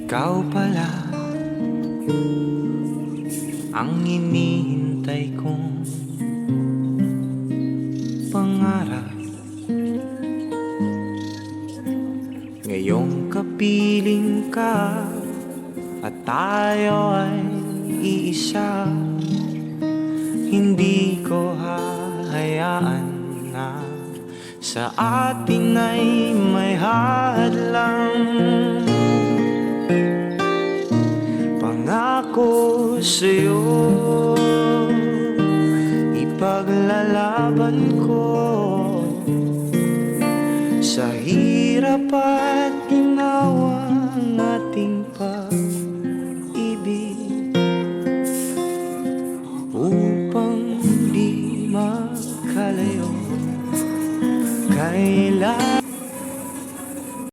Ikaw pala ang hinihintay kong pangarap. Ngayong kapiling ka at tayo ay iisa, hindi ko hahayaan na sa atin ay may hadlang. Pangako sa'yo, ipaglalaban ko sa hirap at ginawa ng ating pag-ibig, upang di makalayo kailan.